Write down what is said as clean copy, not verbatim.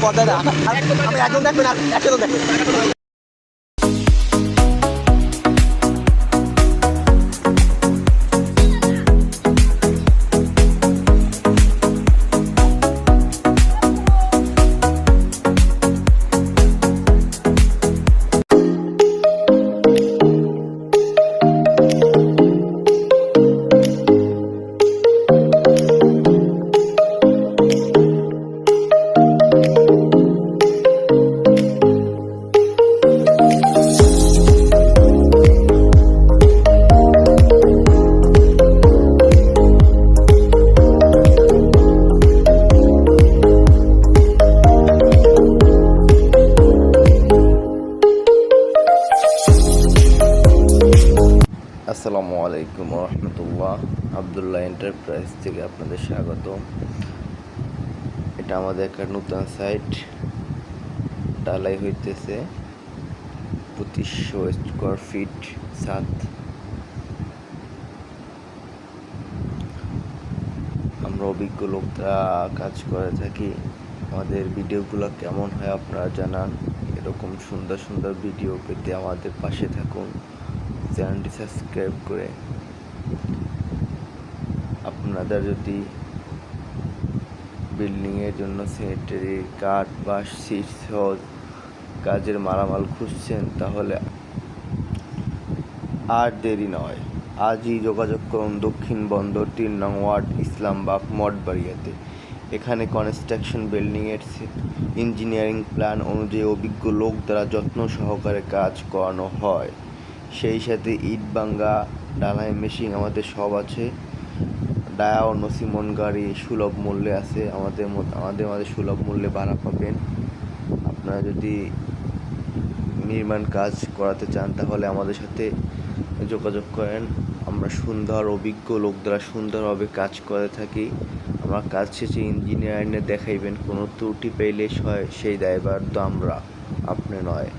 পর্দায় না আমি একজন দেখবেন আর একজন দেখবেন। আসসালামু আলাইকুম রহমতুল্লাহ। আবদুল্লাহ এন্টারপ্রাইজ থেকে আপনাদের স্বাগত। এটা আমাদের একটা নতুন সাইট, ঢালাই হইতেছে 2500 স্কোয়ার ফিট ছাদ। আমরা অভিজ্ঞ লোকরা কাজ করে থাকি। আমাদের ভিডিওগুলো কেমন হয় আপনারা জানান। এরকম সুন্দর সুন্দর ভিডিও পেতে আমাদের পাশে থাকুন, চ্যানেলটি সাবস্ক্রাইব করে। আপনাদের যদি বিল্ডিংয়ের জন্য স্যানিটারি কাঠ বা শীট সহ কাজের মালামাল খুঁজছেন তাহলে আর দেরি নয়, আজই যোগাযোগ করুন দক্ষিণ বন্দর 3 নং ওয়ার্ড, ইসলামবাগ, মঠবাড়িয়াতে। এখানে কনস্ট্রাকশন বিল্ডিংয়ের ইঞ্জিনিয়ারিং প্ল্যান অনুযায়ী অভিজ্ঞ লোক দ্বারা যত্ন সহকারে কাজ করানো হয়। সেই সাথে ইট ভাঙ্গা, ঢালাই মেশিন আমাদের সব আছে। ডায়া ও নসিমন গাড়ি সুলভ মূল্যে আছে। আমাদের মাঝে সুলভ মূল্যে ভাড়া পাবেন। আপনারা যদি নির্মাণ কাজ করাতে চান তাহলে আমাদের সাথে যোগাযোগ করেন। আমরা সুন্দর অভিজ্ঞ লোক দ্বারা সুন্দরভাবে কাজ করে থাকি। আমরা কাজ শেষে ইঞ্জিনিয়ার এনে দেখাইবেন, কোনো ত্রুটি পেলে সেই দায়ভার তো আমরা, আপনি নয়।